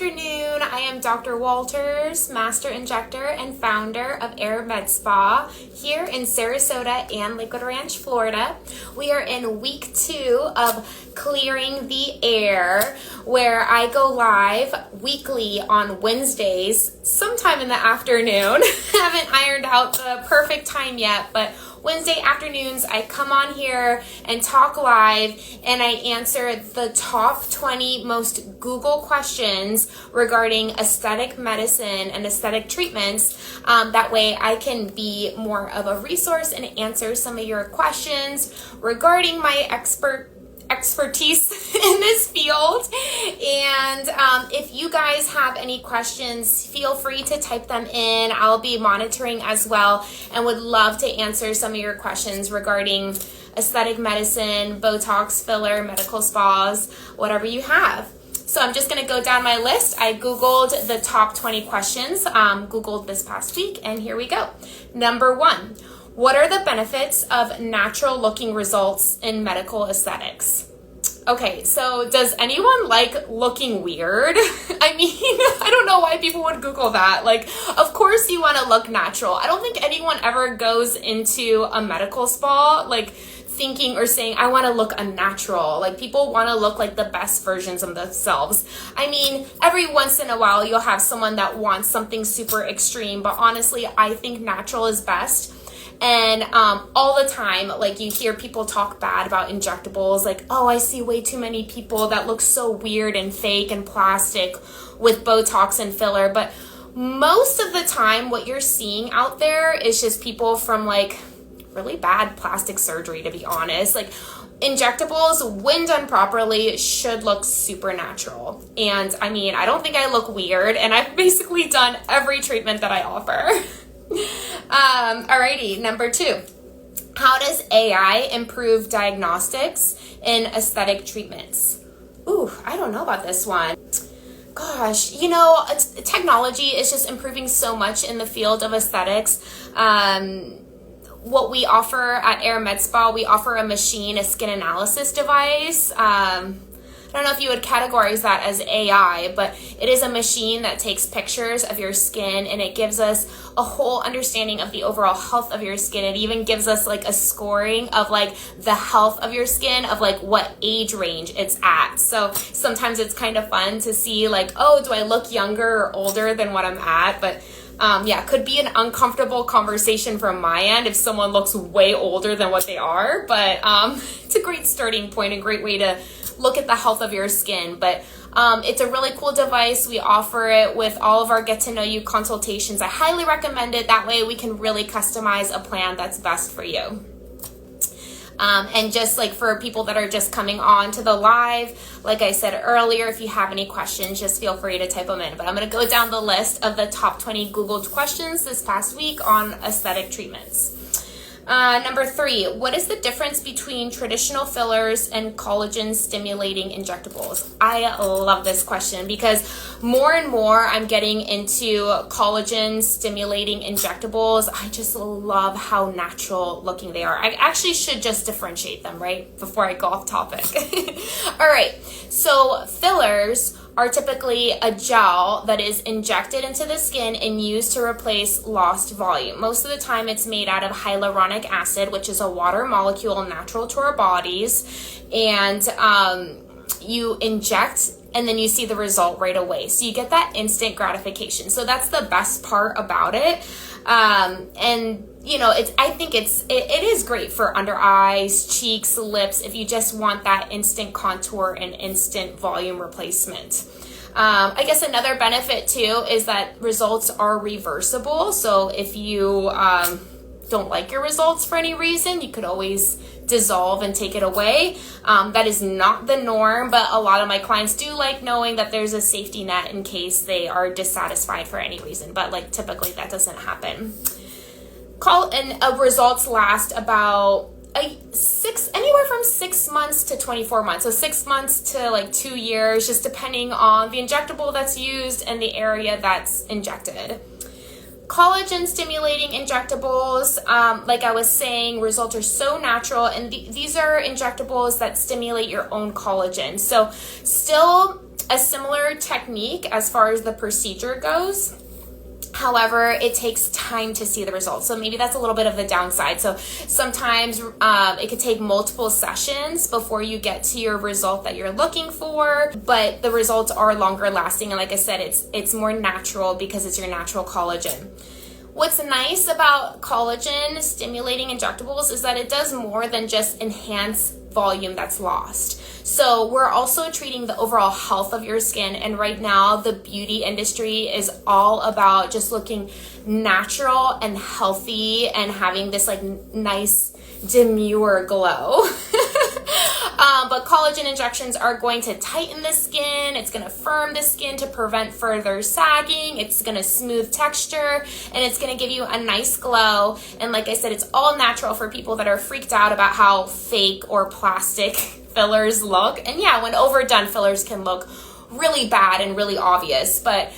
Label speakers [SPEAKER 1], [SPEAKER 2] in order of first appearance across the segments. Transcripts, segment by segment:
[SPEAKER 1] afternoon. I am Dr. Walters, Master Injector and founder of Aire Med Spa here in Sarasota and Lakewood Ranch, Florida. We are in week 2 of Clearing the Air, where I go live weekly on Wednesdays, sometime in the afternoon. Haven't ironed out the perfect time yet, but Wednesday afternoons, I come on here and talk live, and I answer the top 20 most Google questions regarding aesthetic medicine and aesthetic treatments. That way I can be more of a resource and answer some of your questions regarding my expertise in this field. And if you guys have any questions, feel free to type them in. I'll be monitoring as well and would love to answer some of your questions regarding aesthetic medicine, Botox, filler, medical spas, whatever you have. So I'm just going to go down my list. I Googled the top 20 questions, Googled this past week, and here we go. Number 1. What are the benefits of natural looking results in medical aesthetics? Okay, so does anyone like looking weird? I mean, I don't know why people would Google that. Like, of course you want to look natural. I don't think anyone ever goes into a medical spa like thinking or saying, I want to look unnatural. Like, people want to look like the best versions of themselves. I mean, every once in a while you'll have someone that wants something super extreme, but honestly, I think natural is best. And all the time, like, you hear people talk bad about injectables, like, oh, I see way too many people that look so weird and fake and plastic with Botox and filler. But most of the time, what you're seeing out there is just people from, like, really bad plastic surgery, to be honest. Like, injectables, when done properly, should look super natural. And I mean, I don't think I look weird, and I've basically done every treatment that I offer. Alrighty, number 2. How does AI improve diagnostics in aesthetic treatments? Ooh, I don't know about this one. Gosh, you know, technology is just improving so much in the field of aesthetics. What we offer at Aire Med Spa, we offer a machine, a skin analysis device. I don't know if you would categorize that as AI, but it is a machine that takes pictures of your skin, and it gives us a whole understanding of the overall health of your skin. It even gives us like a scoring of like the health of your skin, of like what age range it's at. So sometimes it's kind of fun to see like, oh, do I look younger or older than what I'm at? But yeah, could be an uncomfortable conversation from my end if someone looks way older than what they are. But it's a great starting point, a great way to look at the health of your skin. But it's a really cool device. We offer it with all of our get to know you consultations. I highly recommend it. That way we can really customize a plan that's best for you. And just like for people that are just coming on to the live, like I said earlier, if you have any questions, just feel free to type them in. But I'm going to go down the list of the top 20 Googled questions this past week on aesthetic treatments. Number 3, what is the difference between traditional fillers and collagen stimulating injectables? I love this question because more and more I'm getting into collagen stimulating injectables. I just love how natural looking they are. I actually should just differentiate them, right? Before I go off topic. All right. So fillers are typically a gel that is injected into the skin and used to replace lost volume. Most of the time it's made out of hyaluronic acid, which is a water molecule natural to our bodies. And you inject and then you see the result right away. So you get that instant gratification. So that's the best part about it. And you know, I think it is great for under eyes, cheeks, lips, if you just want that instant contour and instant volume replacement. I guess another benefit too is that results are reversible. So if you don't like your results for any reason, you could always dissolve and take it away. That is not the norm, but a lot of my clients do like knowing that there's a safety net in case they are dissatisfied for any reason. But like typically that doesn't happen. Results last about anywhere from 6 months to 24 months. So 6 months to like 2 years, just depending on the injectable that's used and the area that's injected. Collagen stimulating injectables, like I was saying, results are so natural, and these are injectables that stimulate your own collagen. So still a similar technique as far as the procedure goes. However, it takes time to see the results. So maybe that's a little bit of the downside. So sometimes it could take multiple sessions before you get to your result that you're looking for, but the results are longer lasting. And like I said, it's more natural because it's your natural collagen. What's nice about collagen stimulating injectables is that it does more than just enhance volume that's lost. So we're also treating the overall health of your skin, and right now the beauty industry is all about just looking natural and healthy and having this like nice demure glow. But collagen injections are going to tighten the skin, it's going to firm the skin to prevent further sagging, it's going to smooth texture, and it's going to give you a nice glow. And like I said, it's all natural for people that are freaked out about how fake or plastic fillers look. And yeah, when overdone, fillers can look really bad and really obvious, but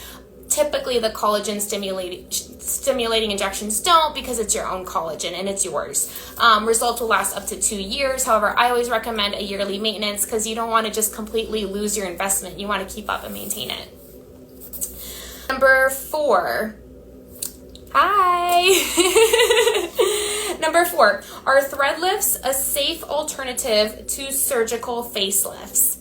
[SPEAKER 1] typically the collagen stimulating injections don't, because it's your own collagen and it's yours. Results will last up to 2 years. However, I always recommend a yearly maintenance because you don't want to just completely lose your investment. You want to keep up and maintain it. Number 4. Hi! Number 4, are thread lifts a safe alternative to surgical facelifts?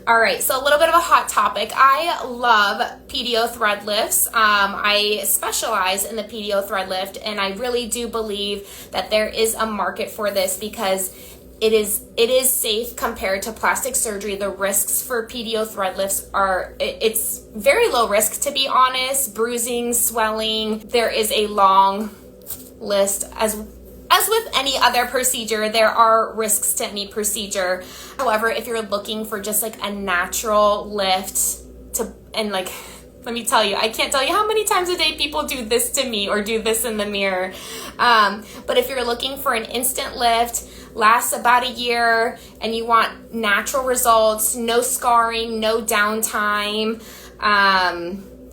[SPEAKER 1] All right, so a little bit of a hot topic. I love PDO thread lifts. I specialize in the PDO thread lift, and I really do believe that there is a market for this because it is safe compared to plastic surgery. The risks for PDO thread lifts it's very low risk, to be honest. Bruising, swelling, there is a long list. As with any other procedure, there are risks to any procedure. However, if you're looking for just like a natural lift let me tell you, I can't tell you how many times a day people do this to me or do this in the mirror. But if you're looking for an instant lift, lasts about a year, and you want natural results, no scarring, no downtime,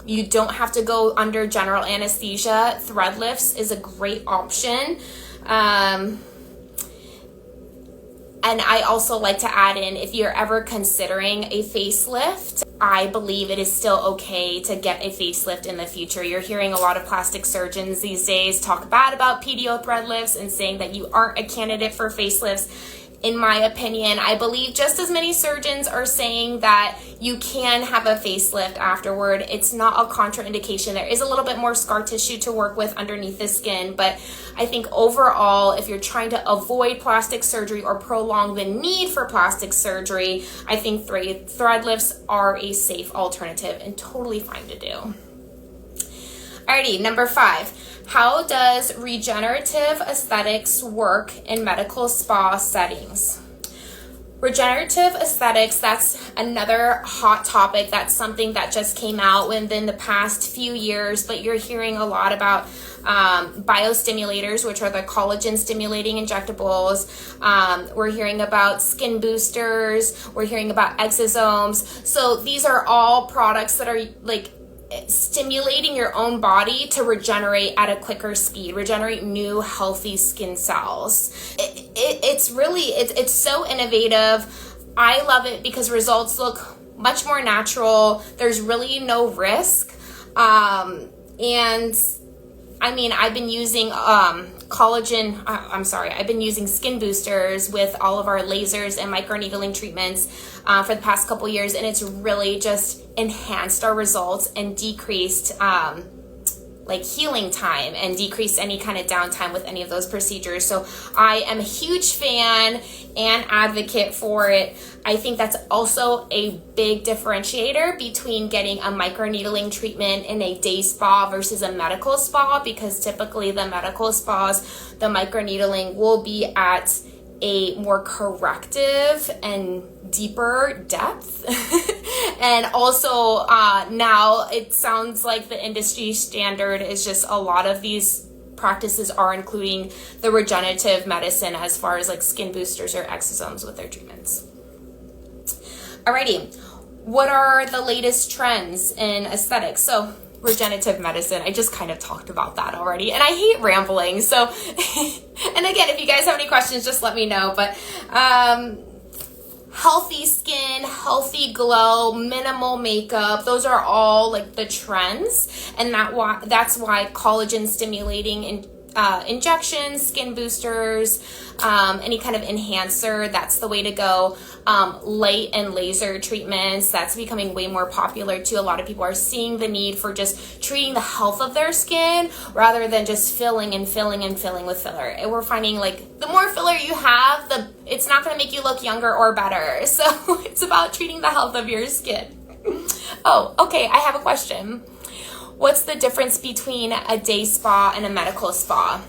[SPEAKER 1] you don't have to go under general anesthesia, thread lifts is a great option. And I also like to add in, if you're ever considering a facelift, I believe it is still okay to get a facelift in the future. You're hearing a lot of plastic surgeons these days talk bad about PDO thread lifts and saying that you aren't a candidate for facelifts. In my opinion, I believe just as many surgeons are saying that you can have a facelift afterward. It's not a contraindication. There is a little bit more scar tissue to work with underneath the skin, but I think overall, if you're trying to avoid plastic surgery or prolong the need for plastic surgery, I think thread lifts are a safe alternative and totally fine to do. Alrighty, number 5. How does regenerative aesthetics work in medical spa settings? Regenerative aesthetics, that's another hot topic. That's something that just came out within the past few years, but you're hearing a lot about biostimulators, which are the collagen stimulating injectables. We're hearing about skin boosters. We're hearing about exosomes. So these are all products that are like stimulating your own body to regenerate at a quicker speed, regenerate new healthy skin cells. It's so innovative. I love it because results look much more natural. There's really no risk. And I mean, I've been using I've been using skin boosters with all of our lasers and microneedling treatments for the past couple years, and it's really just enhanced our results and decreased healing time and decreased any kind of downtime with any of those procedures. So I am a huge fan and advocate for it. I think that's also a big differentiator between getting a microneedling treatment in a day spa versus a medical spa, because typically the medical spas, the microneedling will be at a more corrective and deeper depth. And also now it sounds like the industry standard is just a lot of these practices are including the regenerative medicine as far as like skin boosters or exosomes with their treatments. Alrighty, what are the latest trends in aesthetics? So regenerative medicine, I just kind of talked about that already, and I hate rambling, so and again, if you guys have any questions, just let me know. But healthy skin, healthy glow, minimal makeup. Those are all like the trends, and that's why collagen stimulating injections, skin boosters, any kind of enhancer, that's the way to go. Light and laser treatments, that's becoming way more popular too. A lot of people are seeing the need for just treating the health of their skin rather than just filling with filler. And we're finding like the more filler you have, it's not going to make you look younger or better. So it's about treating the health of your skin. Oh, okay, I have a question. What's the difference between a day spa and a medical spa?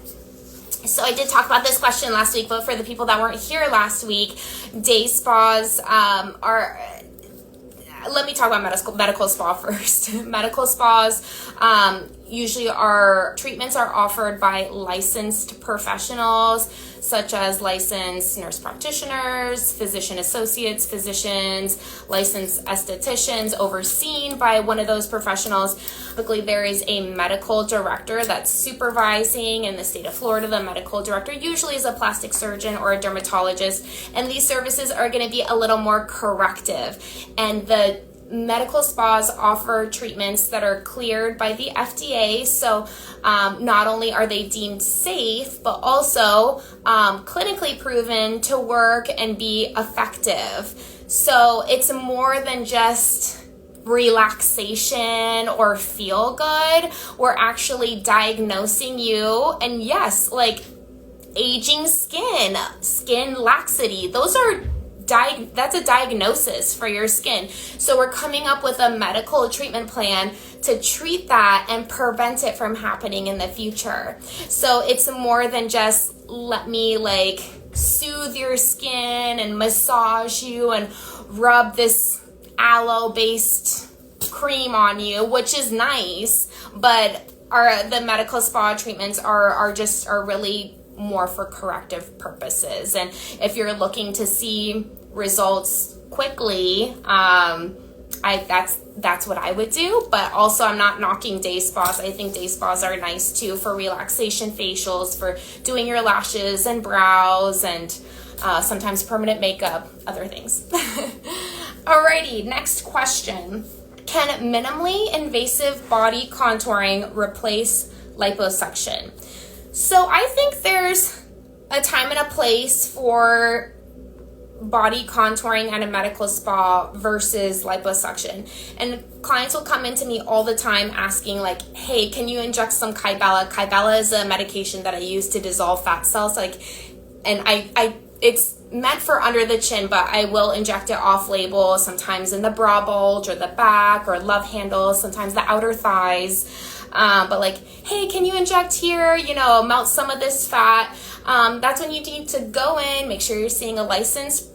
[SPEAKER 1] So I did talk about this question last week, but for the people that weren't here last week, day spas are... Let me talk about medical spa first. Medical spas usually treatments are offered by licensed professionals, such as licensed nurse practitioners, physician associates, physicians, licensed estheticians, overseen by one of those professionals. Typically, there is a medical director that's supervising. In the state of Florida, the medical director usually is a plastic surgeon or a dermatologist, and these services are going to be a little more corrective. And the medical spas offer treatments that are cleared by the FDA, so not only are they deemed safe, but also clinically proven to work and be effective. So it's more than just relaxation or feel good. We're actually diagnosing you, and yes, like aging skin laxity, that's a diagnosis for your skin. So we're coming up with a medical treatment plan to treat that and prevent it from happening in the future. So it's more than just let me like soothe your skin and massage you and rub this aloe-based cream on you, which is nice, but the medical spa treatments are really more for corrective purposes. And if you're looking to see results quickly, that's what I would do. But also, I'm not knocking day spas. I think day spas are nice too for relaxation facials, for doing your lashes and brows, and sometimes permanent makeup, other things. Alrighty, next question. Can minimally invasive body contouring replace liposuction? So I think there's a time and a place for body contouring at a medical spa versus liposuction. And clients will come into me all the time asking like, hey, can you inject some Kybella? Kybella is a medication that I use to dissolve fat cells. And it's meant for under the chin, but I will inject it off label, sometimes in the bra bulge or the back or love handles, sometimes the outer thighs. But like, hey, can you inject here, melt some of this fat? That's when you need to go in, make sure you're seeing a licensed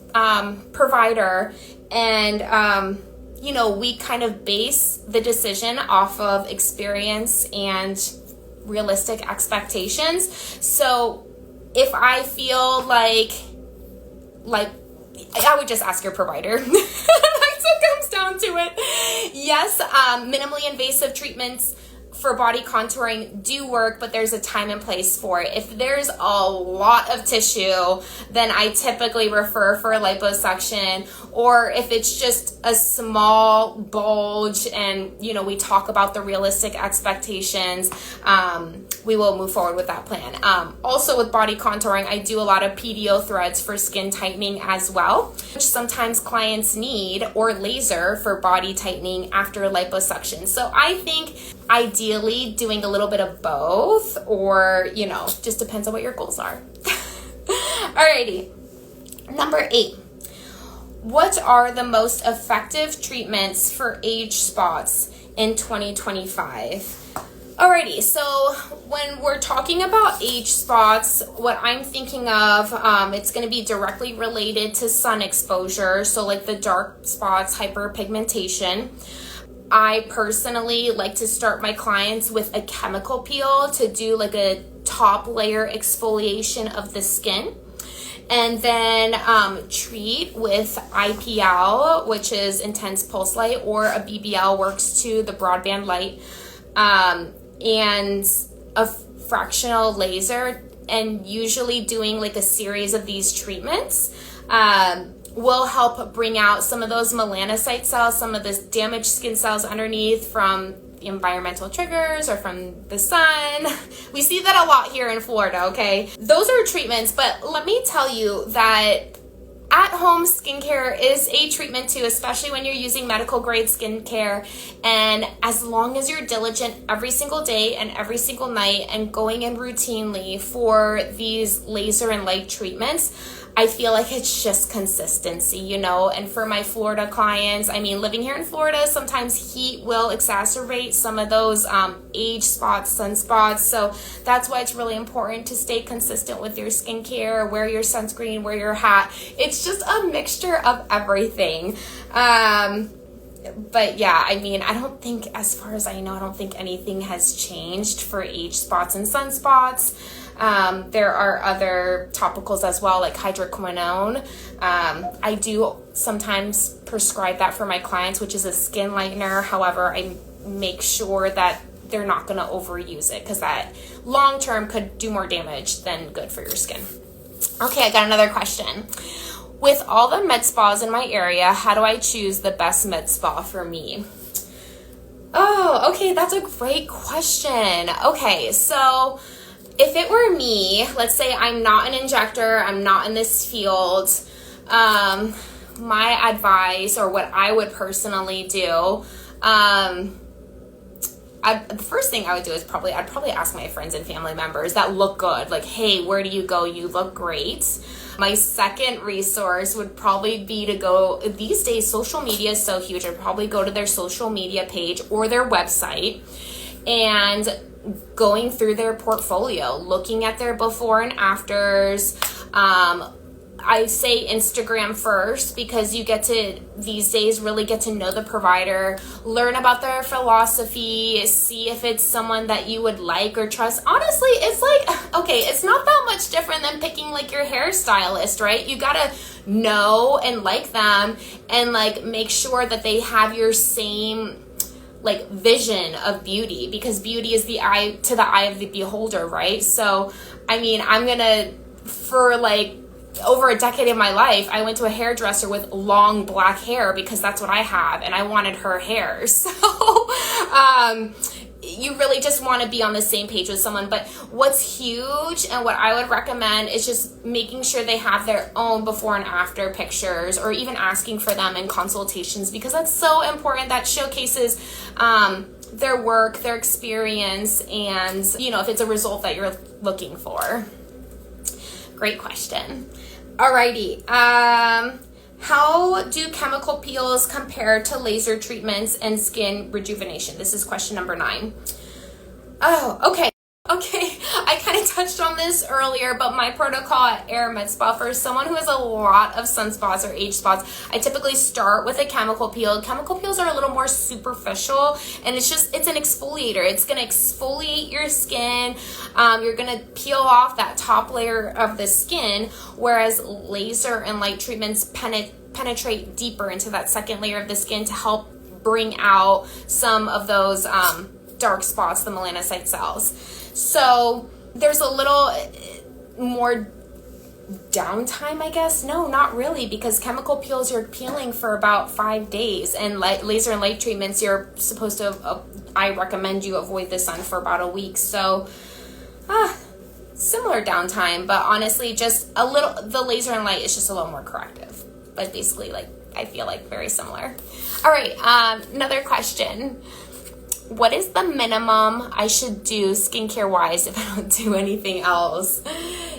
[SPEAKER 1] provider, and we kind of base the decision off of experience and realistic expectations. So if I feel like I would just ask your provider. That's what comes down to it. Yes, minimally invasive treatments for body contouring do work, but there's a time and place for it. If there's a lot of tissue, then I typically refer for liposuction, or if it's just a small bulge and, we talk about the realistic expectations, we will move forward with that plan. Also with body contouring, I do a lot of PDO threads for skin tightening as well, which sometimes clients need, or laser for body tightening after liposuction. So I think ideally doing a little bit of both, or, just depends on what your goals are. Alrighty. Number 8. What are the most effective treatments for age spots in 2025? Alrighty, so when we're talking about age spots, what I'm thinking of, it's going to be directly related to sun exposure. So like the dark spots, hyperpigmentation. I personally like to start my clients with a chemical peel to do like a top layer exfoliation of the skin. And then treat with IPL, which is intense pulse light, or a BBL works too, the broadband light, and a fractional laser, and usually doing like a series of these treatments. will help bring out some of those melanocyte cells, some of the damaged skin cells underneath from the environmental triggers or from the sun. We see that a lot here in Florida, okay? Those are treatments, but let me tell you that at-home skincare is a treatment too, especially when you're using medical grade skincare. And as long as you're diligent every single day and every single night and going in routinely for these laser and light treatments, I feel like it's just consistency, you know. And for my Florida clients, I mean, living here in Florida, sometimes heat will exacerbate some of those age spots, sunspots. So that's why it's really important to stay consistent with your skincare, wear your sunscreen, wear your hat. It's just a mixture of everything. But yeah, I mean, I don't think, as far as I know, I don't think anything has changed for age spots and sunspots. There are other topicals as well, like hydroquinone. I do sometimes prescribe that for my clients, which is a skin lightener. However, I make sure that they're not going to overuse it because that long term could do more damage than good for your skin. Okay, I got another question. With all the med spas in my area, how do I choose the best med spa for me? Oh, okay, that's a great question. Okay, so if it were me, let's say I'm not an injector, I'm not in this field, my advice, or what I would personally do, the first thing I would do is I'd probably ask my friends and family members that look good, like, hey, where do you go? You look great. My second resource would probably be to go, these days social media is so huge, I'd probably go to their social media page or their website and going through their portfolio, looking at their before and afters. I say Instagram first because you get to, these days, really get to know the provider, learn about their philosophy, see if it's someone that you would like or trust. Honestly, it's like, okay, it's not that much different than picking like your hairstylist, right? You gotta know and like them and like make sure that they have your same like vision of beauty, because beauty is the eye to the eye of the beholder, right? So, I mean, for like over a decade of my life, I went to a hairdresser with long black hair because that's what I have and I wanted her hair. So, you really just want to be on the same page with someone. But what's huge and what I would recommend is just making sure they have their own before and after pictures, or even asking for them in consultations, because that's so important. That showcases their work, their experience, and, you know, if it's a result that you're looking for. Great question. Alrighty. How do chemical peels compare to laser treatments and skin rejuvenation? This is question number 9. Oh, okay. Okay, I kind of touched on this earlier, but my protocol at Aire Med Spa, for someone who has a lot of sunspots or age spots, I typically start with a chemical peel. Chemical peels are a little more superficial, and it's an exfoliator. It's going to exfoliate your skin. You're going to peel off that top layer of the skin, whereas laser and light treatments penetrate deeper into that second layer of the skin to help bring out some of those dark spots, the melanocyte cells. So there's a little more downtime, I guess. No, not really, because chemical peels, you're peeling for about 5 days, and laser and light treatments, you're supposed to, I recommend you avoid the sun for about a week. So similar downtime, but honestly, just a little, the laser and light is just a little more corrective, but basically, like, I feel like very similar. All right, another question. What is the minimum I should do skincare wise if I don't do anything else?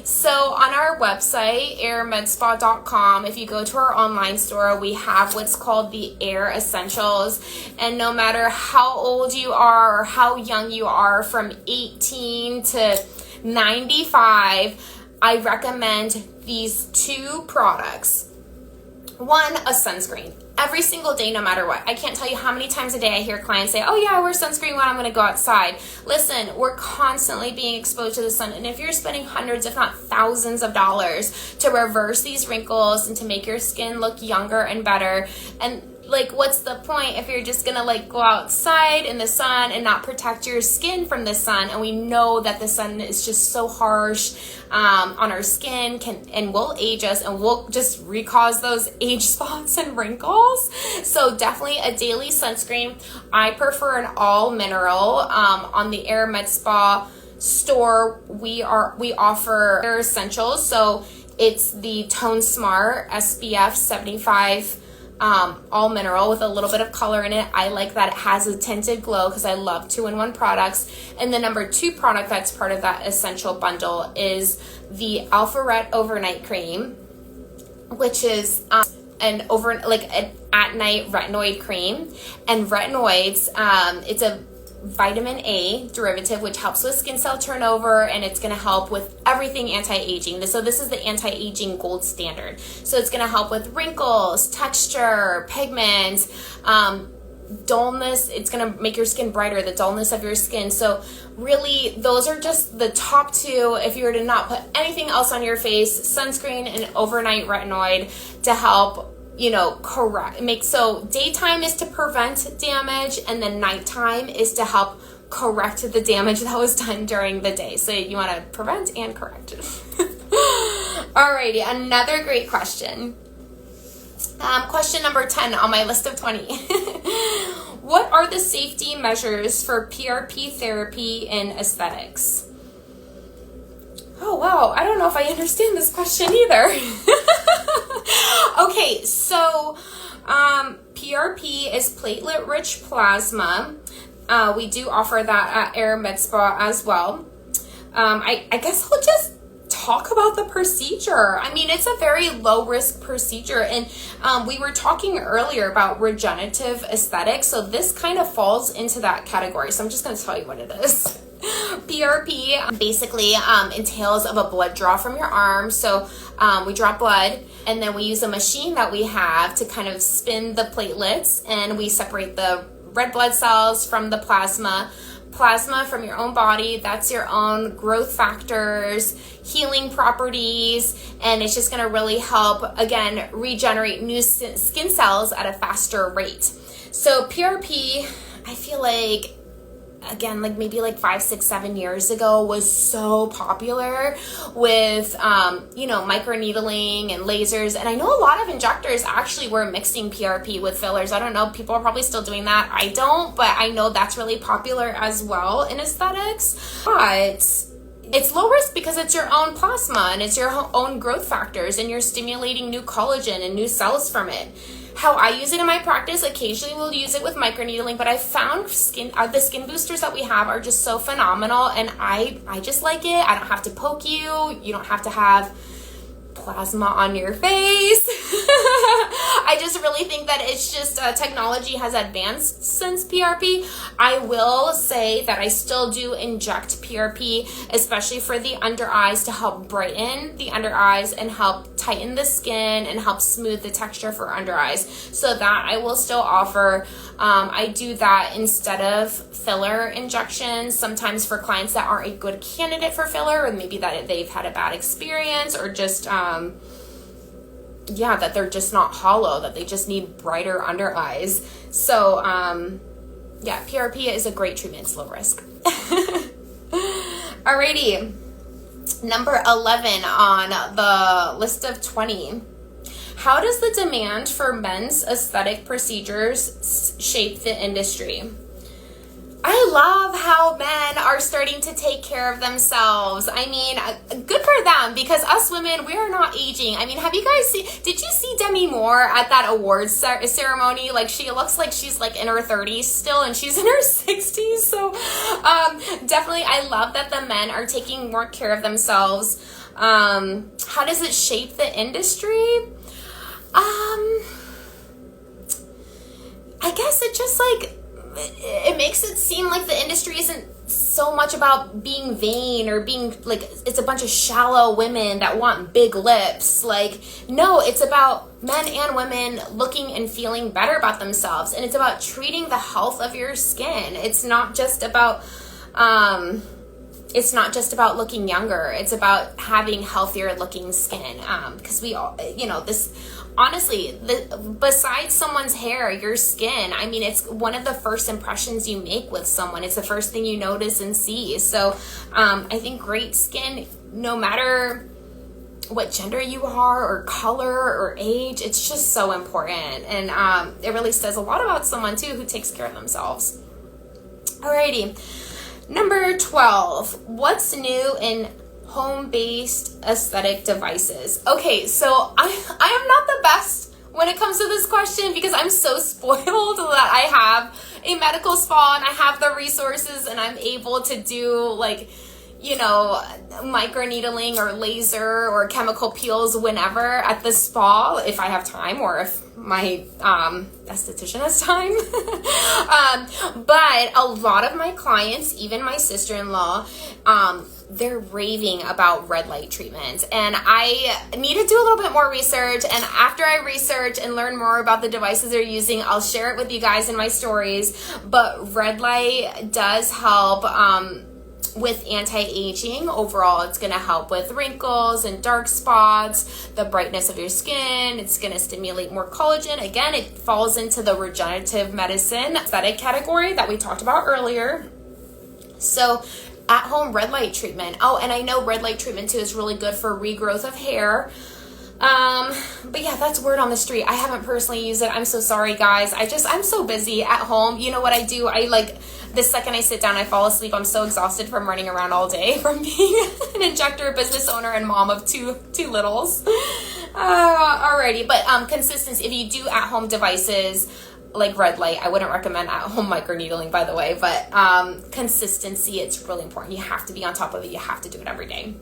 [SPEAKER 1] So on our website, airemedspa.com, if you go to our online store, we have what's called the Aire Essentials. And no matter how old you are or how young you are, from 18 to 95, I recommend these 2 products. One, a sunscreen. Every single day, no matter what. I can't tell you how many times a day I hear clients say, oh yeah, I wear sunscreen when I'm going to go outside. Listen, we're constantly being exposed to the sun. And if you're spending hundreds, if not thousands of dollars to reverse these wrinkles and to make your skin look younger and better, and like, what's the point if you're just gonna like go outside in the sun and not protect your skin from the sun? And we know that the sun is just so harsh on our skin, and will age us, and will just recause those age spots and wrinkles. So definitely a daily sunscreen. I prefer an all mineral. On the Aire Med Spa store, we offer Aire Essentials. So it's the Tone Smart SPF 75 all mineral with a little bit of color in it. I like that it has a tinted glow because I love 2-in-1 products. And the number 2 product that's part of that essential bundle is the Alpha Ret Overnight Cream, which is an at night retinoid cream. And retinoids, it's a vitamin A derivative, which helps with skin cell turnover, and it's going to help with everything anti-aging. So this is the anti-aging gold standard. So it's going to help with wrinkles, texture, pigments, dullness. It's going to make your skin brighter, the dullness of your skin. So really, those are just the top 2. If you were to not put anything else on your face, sunscreen and overnight retinoid to help, so daytime is to prevent damage, and then nighttime is to help correct the damage that was done during the day. So you want to prevent and correct. Alrighty, another great question. Question number 10 on my list of 20. What are the safety measures for PRP therapy in aesthetics? Oh, wow. I don't know if I understand this question either. Okay, so PRP is platelet-rich plasma. We do offer that at Aire Med Spa as well. I guess I'll just talk about the procedure. I mean, it's a very low-risk procedure, and we were talking earlier about regenerative aesthetics, so this kind of falls into that category. So I'm just going to tell you what it is. PRP basically entails of a blood draw from your arm. So we draw blood, and then we use a machine that we have to kind of spin the platelets, and we separate the red blood cells from the plasma from your own body. That's your own growth factors, healing properties, and it's just going to really help, again, regenerate new skin cells at a faster rate. So PRP, I feel like, again, like maybe like 5, 6, 7 years ago, was so popular with, microneedling and lasers. And I know a lot of injectors actually were mixing PRP with fillers. I don't know, people are probably still doing that. I don't, but I know that's really popular as well in aesthetics. But it's low risk because it's your own plasma and it's your own growth factors, and you're stimulating new collagen and new cells from it. How I use it in my practice, occasionally we'll use it with microneedling, but I found the skin boosters that we have are just so phenomenal, and I just like it. I don't have to poke you. You don't have to have plasma on your face. I just really think that it's just technology has advanced since PRP. I will say that I still do inject PRP, especially for the under eyes, to help brighten the under eyes and help tighten the skin and help smooth the texture for under eyes. So that I will still offer. I do that instead of filler injections, sometimes for clients that aren't a good candidate for filler, or maybe that they've had a bad experience, or just that they're just not hollow, that they just need brighter under eyes. So PRP is a great treatment. It's low risk. Alrighty, number 11 on the list of 20. How does the demand for men's aesthetic procedures shape the industry? I love how men are starting to take care of themselves. I mean, good for them, because us women, we are not aging. I mean, did you see Demi Moore at that awards ceremony? Like, she looks like she's like in her 30s still, and she's in her 60s. So definitely, I love that the men are taking more care of themselves. How does it shape the industry? I guess it just it makes it seem like the industry isn't so much about being vain or being like, it's a bunch of shallow women that want big lips. Like, no, it's about men and women looking and feeling better about themselves. And it's about treating the health of your skin. It's not just about, looking younger. It's about having healthier looking skin. Because we all, honestly, besides someone's hair, your skin, I mean, it's one of the first impressions you make with someone. It's the first thing you notice and see. So I think great skin, no matter what gender you are or color or age, it's just so important. And it really says a lot about someone too who takes care of themselves. Alrighty. Number 12, what's new in home-based aesthetic devices? Okay, so I am not the best when it comes to this question because I'm so spoiled that I have a medical spa and I have the resources and I'm able to do like, you know, microneedling or laser or chemical peels whenever at the spa if I have time or if my esthetician has time. But a lot of my clients, even my sister-in-law, they're raving about red light treatment, and I need to do a little bit more research, and after I research and learn more about the devices they're using, I'll share it with you guys in my stories. But red light does help with anti-aging. Overall, it's going to help with wrinkles and dark spots, the brightness of your skin. It's going to stimulate more collagen. Again, it falls into the regenerative medicine aesthetic category that we talked about earlier. So at-home red light treatment. Oh, and I know red light treatment too is really good for regrowth of hair. But yeah, that's word on the street. I haven't personally used it. I'm so sorry, guys. I'm so busy at home. You know what I do? The second I sit down, I fall asleep. I'm so exhausted from running around all day from being an injector, business owner, and mom of two littles. Alrighty, but consistency. If you do at-home devices like red light, I wouldn't recommend at-home microneedling, by the way. But consistency, it's really important. You have to be on top of it. You have to do it every day.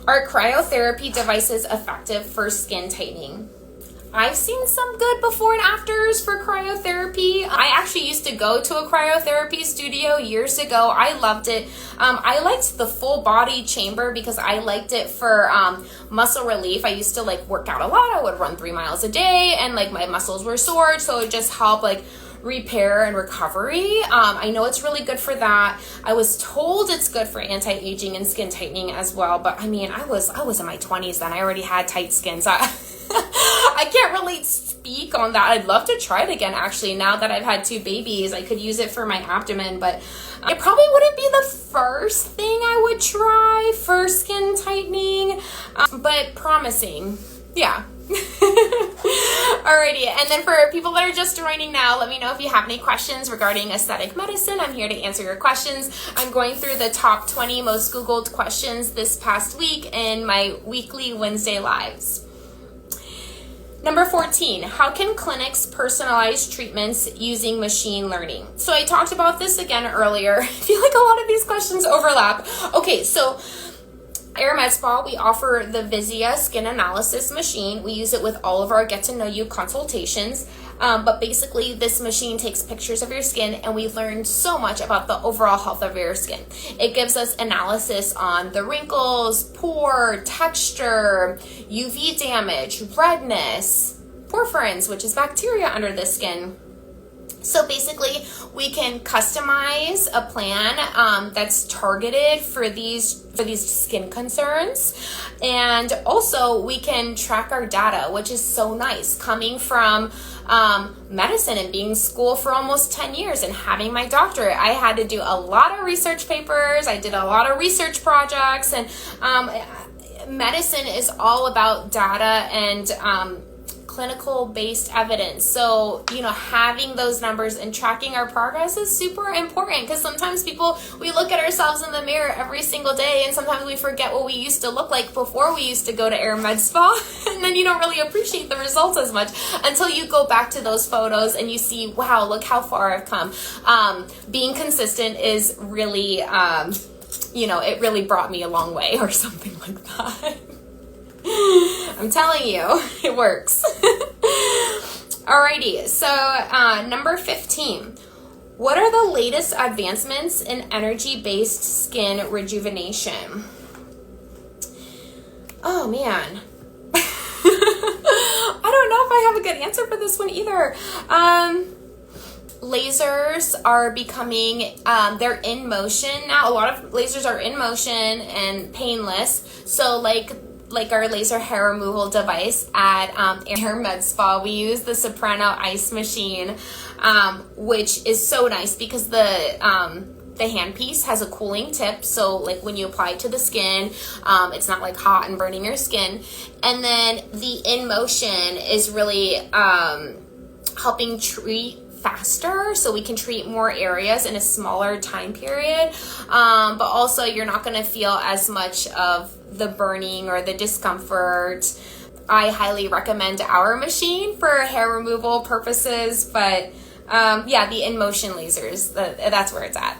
[SPEAKER 1] Are cryotherapy devices effective for skin tightening? I've seen some good before and afters for cryotherapy. I actually used to go to a cryotherapy studio years ago. I loved it. I liked the full body chamber because I liked it for muscle relief. I used to work out a lot. I would run 3 miles a day and my muscles were sore. So it would just help repair and recovery. I know it's really good for that. I was told it's good for anti-aging and skin tightening as well. But I mean, I was in my 20s then. I already had tight skin. So I can't really speak on that. I'd love to try it again, actually. Now that I've had 2 babies, I could use it for my abdomen, but it probably wouldn't be the first thing I would try for skin tightening, but promising. Yeah. Alrighty, and then for people that are just joining now, let me know if you have any questions regarding aesthetic medicine. I'm here to answer your questions. I'm going through the top 20 most Googled questions this past week in my weekly Wednesday lives. Number 14, how can clinics personalize treatments using machine learning? So I talked about this again earlier. I feel like a lot of these questions overlap. Okay, so Aire Med Spa, we offer the Visia skin analysis machine. We use it with all of our get to know you consultations. But basically this machine takes pictures of your skin and we learn so much about the overall health of your skin. It gives us analysis on the wrinkles, pore, texture, UV damage, redness, porphyrins, which is bacteria under the skin. So basically, we can customize a plan that's targeted for these skin concerns, and also we can track our data, which is so nice. Coming from medicine and being in school for almost 10 years and having my doctorate, I had to do a lot of research papers. I did a lot of research projects, and medicine is all about data and clinical based evidence. So, having those numbers and tracking our progress is super important, because sometimes we look at ourselves in the mirror every single day and sometimes we forget what we used to look like before we used to go to Aire Med Spa, and then you don't really appreciate the results as much until you go back to those photos and you see, wow, look how far I've come. Being consistent is really, it really brought me a long way, or something like that. I'm telling you, it works. Alrighty, so number 15. What are the latest advancements in energy-based skin rejuvenation? Oh man. I don't know if I have a good answer for this one either. Lasers are becoming, they're in motion now. A lot of lasers are in motion and painless. So like our laser hair removal device at Aire Med Spa. We use the Soprano ice machine, which is so nice because the handpiece has a cooling tip, so like when you apply it to the skin, it's not like hot and burning your skin. And then the in motion is really helping treat faster, so we can treat more areas in a smaller time period, but also you're not going to feel as much of the burning or the discomfort. I highly recommend our machine for hair removal purposes, but yeah, the in motion lasers, that's where it's at.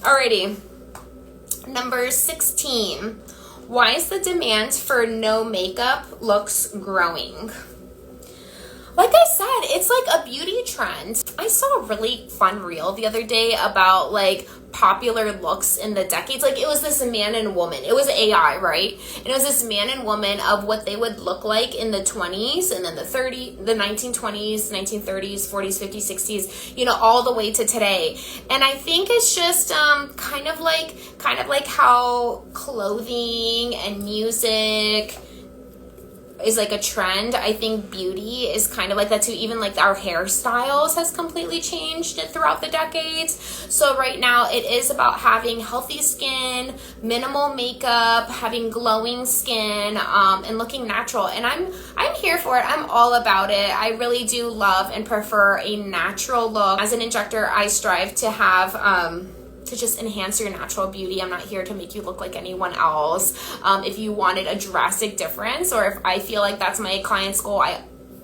[SPEAKER 1] Alrighty, number 16. Why is the demand for no makeup looks growing? Like I said, it's like a beauty trend. I saw a really fun reel the other day about like popular looks in the decades. Like it was this man and woman. It was AI, right? And it was this man and woman of what they would look like in the 20s and then the 1920s, 1930s, 40s, 50s, 60s, you know, all the way to today. And I think it's just kind of like how clothing and music is like a trend. I think beauty is kind of like that too. Even like our hairstyles has completely changed throughout the decades. So right now it is about having healthy skin, minimal makeup, having glowing skin, and looking natural. And I'm here for it. I'm all about it. I really do love and prefer a natural look. As an injector, I strive to have to just enhance your natural beauty. I'm not here to make you look like anyone else. If you wanted a drastic difference, or if I feel like that's my client's goal,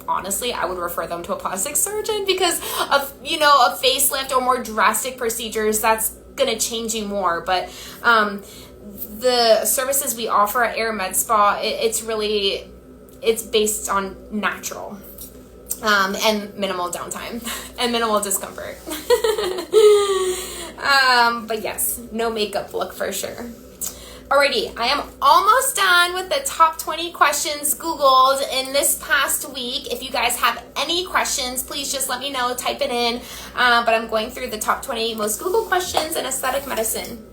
[SPEAKER 1] honestly, I would refer them to a plastic surgeon, because of, you know, a facelift or more drastic procedures, that's gonna change you more. But the services we offer at Aire Med Spa, it's based on natural. And minimal downtime and minimal discomfort. But yes, no makeup look for sure. Alrighty, I am almost done with the top 20 questions Googled in this past week. If you guys have any questions, please just let me know, type it in. But I'm going through the top 20 most Googled questions in aesthetic medicine.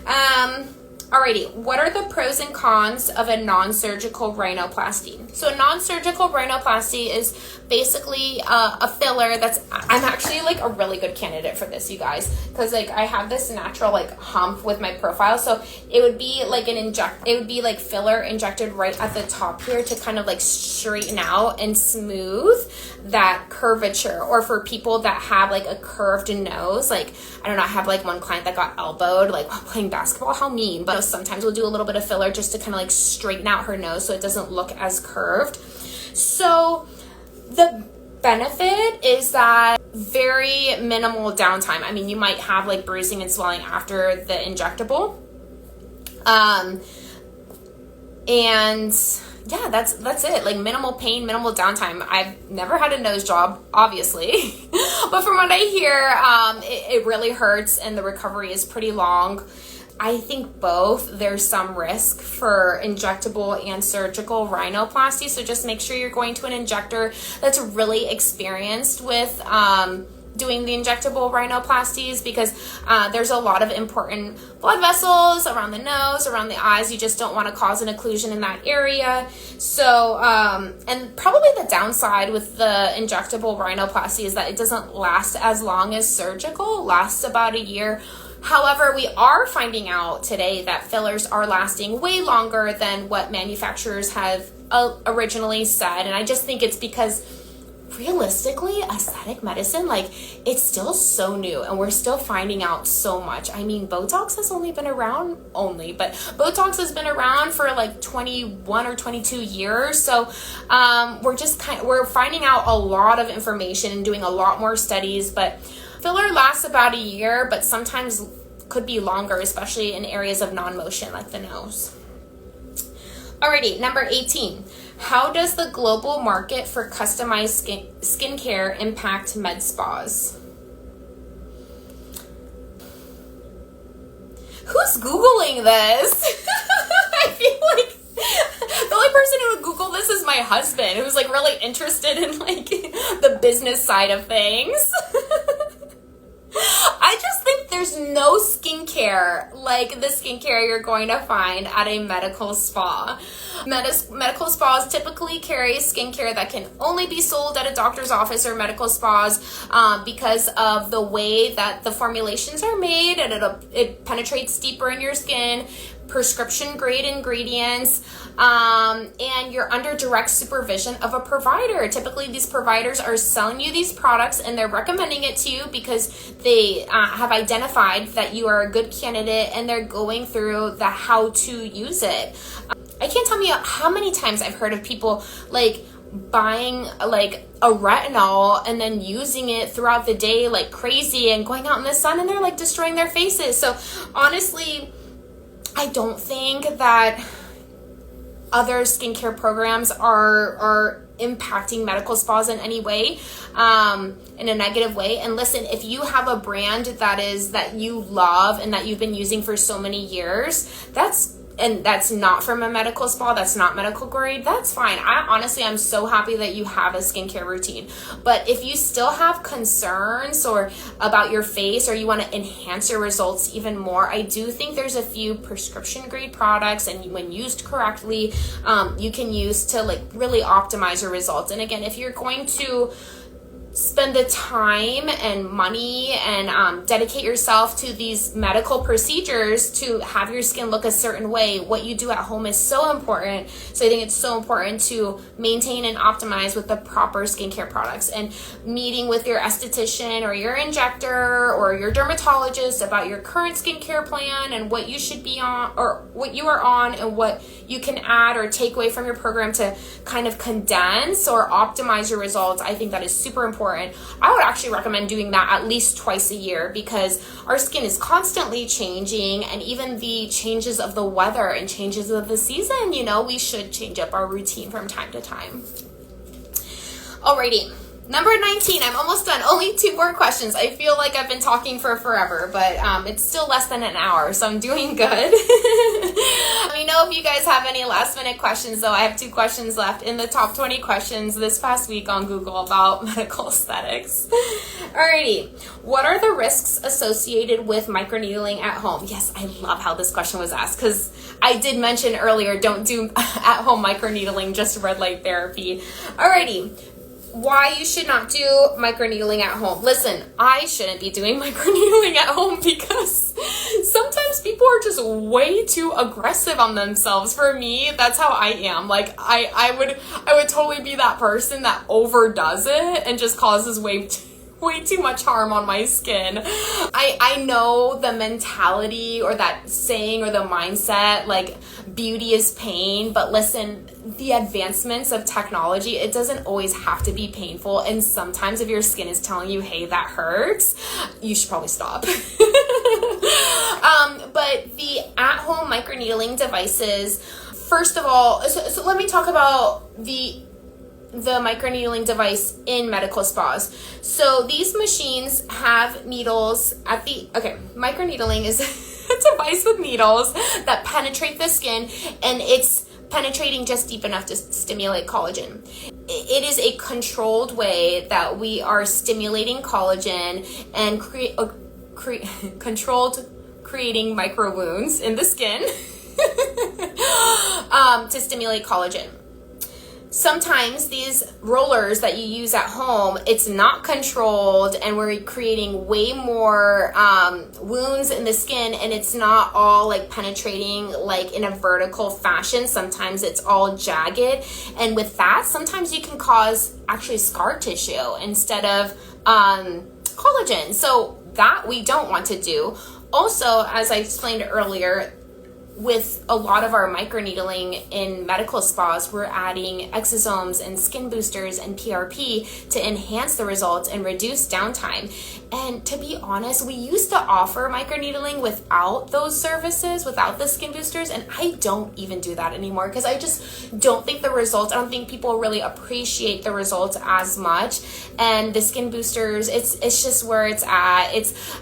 [SPEAKER 1] Alrighty, what are the pros and cons of a non-surgical rhinoplasty? So a non-surgical rhinoplasty is basically a filler I'm actually like a really good candidate for this, you guys, because like I have this natural like hump with my profile, so it would be like filler injected right at the top here to kind of like straighten out and smooth that curvature. Or for people that have like a curved nose, like I don't know, I have like one client that got elbowed like while playing basketball. How mean. But sometimes we'll do a little bit of filler just to kind of like straighten out her nose so it doesn't look as curved. So the benefit is that very minimal downtime. I mean, you might have like bruising and swelling after the injectable. And yeah, that's it. Like minimal pain, minimal downtime. I've never had a nose job, obviously, but from what I hear, it really hurts and the recovery is pretty long. I think both. There's some risk for injectable and surgical rhinoplasty, so just make sure you're going to an injector that's really experienced with doing the injectable rhinoplasties, because there's a lot of important blood vessels around the nose, around the eyes. You just don't want to cause an occlusion in that area. So, and probably the downside with the injectable rhinoplasty is that it doesn't last as long as surgical. It lasts about a year. However, we are finding out today that fillers are lasting way longer than what manufacturers have originally said. And I just think it's because realistically, aesthetic medicine, like it's still so new and we're still finding out so much. I mean, Botox has been around for like 21 or 22 years. So we're finding out a lot of information and doing a lot more studies, but filler lasts about a year, but sometimes could be longer, especially in areas of non-motion like the nose. Alrighty, number 18. How does the global market for customized skincare impact med spas? Who's Googling this? I feel like the only person who would Google this is my husband, who's like really interested in like the business side of things. I just think There's no skincare like the skincare you're going to find at a medical spa. Medical spas typically carry skincare that can only be sold at a doctor's office or medical spas because of the way that the formulations are made, and it penetrates deeper in your skin, prescription grade ingredients, and you're under direct supervision of a provider. Typically, these providers are selling you these products and they're recommending it to you because they have identified that you are a good candidate, and they're going through the how to use it. I can't tell you how many times I've heard of people like buying like a retinol and then using it throughout the day like crazy and going out in the sun, and they're like destroying their faces. So honestly, I don't think that other skincare programs are impacting medical spas in any way, in a negative way. And listen, if you have a brand that you love and that you've been using for so many years, that's not from a medical spa, that's not medical grade, that's fine. I'm so happy that you have a skincare routine. But if you still have concerns or about your face, or you want to enhance your results even more, I do think there's a few prescription grade products, and when used correctly, you can use to like really optimize your results. And again, if you're going to spend the time and money and dedicate yourself to these medical procedures to have your skin look a certain way, what you do at home is so important. So I think it's so important to maintain and optimize with the proper skincare products, and meeting with your esthetician or your injector or your dermatologist about your current skincare plan and what you should be on, or what you are on, and what you can add or take away from your program to kind of condense or optimize your results. I think that is super important. I would actually recommend doing that at least twice a year, because our skin is constantly changing, and even the changes of the weather and changes of the season, we should change up our routine from time to time. Alrighty. Number 19, I'm almost done. Only 2 more questions. I feel like I've been talking for forever, but it's still less than an hour, so I'm doing good. Let me know if you guys have any last minute questions, though. I have 2 questions left in the top 20 questions this past week on Google about medical aesthetics. Alrighty. What are the risks associated with microneedling at home? Yes, I love how this question was asked, because I did mention earlier, don't do at-home microneedling, just red light therapy. Alrighty. Why you should not do microneedling at home. Listen, I shouldn't be doing microneedling at home because sometimes people are just way too aggressive on themselves. For me, that's how I am. Like I would totally be that person that overdoes it and just causes way too much harm on my skin. I know the mentality or that saying or the mindset, like beauty is pain, but listen, the advancements of technology, it doesn't always have to be painful. And sometimes if your skin is telling you, hey, that hurts, you should probably stop. But the at-home microneedling devices, first of all, so let me talk about the microneedling device in medical spas. So these machines have needles microneedling is a device with needles that penetrate the skin, and it's penetrating just deep enough to stimulate collagen. It is a controlled way that we are stimulating collagen and creating micro wounds in the skin to stimulate collagen. Sometimes these rollers that you use at home, it's not controlled, and we're creating way more wounds in the skin, and it's not all like penetrating like in a vertical fashion. Sometimes it's all jagged, and with that, sometimes you can cause actually scar tissue instead of collagen. So that we don't want to do. Also, as I explained earlier, with a lot of our microneedling in medical spas, we're adding exosomes and skin boosters and PRP to enhance the results and reduce downtime. And to be honest, we used to offer microneedling without those services, without the skin boosters, and I don't even do that anymore because I just don't think the results, I don't think people really appreciate the results as much. And the skin boosters, it's just where it's at.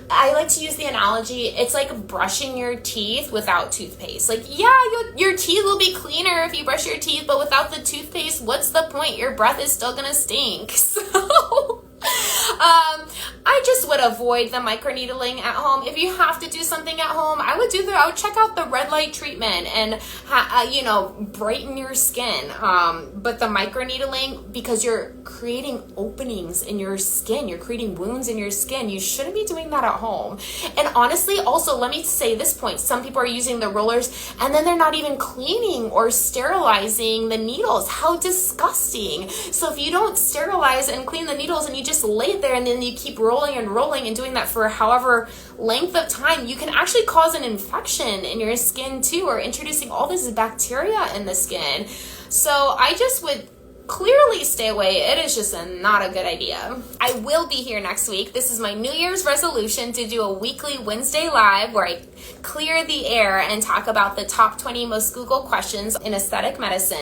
[SPEAKER 1] I like to use the analogy, it's like brushing your teeth without toothpaste. Like, yeah, your teeth will be cleaner if you brush your teeth, but without the toothpaste, what's the point? Your breath is still gonna stink. So I just would avoid the microneedling at home. If you have to do something at home, I would check out the red light treatment and brighten your skin. But the microneedling, because you're creating openings in your skin, you're creating wounds in your skin, you shouldn't be doing that at home. And honestly, also, let me say this point, some people are using the rollers and then they're not even cleaning or sterilizing the needles. How disgusting. So if you don't sterilize and clean the needles and you just lay it there and then you keep rolling and doing that for however length of time, you can actually cause an infection in your skin too, or introducing all this bacteria in the skin. So I just would clearly stay away. It is just not a good idea. I will be here next week. This is my New Year's resolution to do a weekly Wednesday live where I clear the air and talk about the top 20 most Googled questions in aesthetic medicine.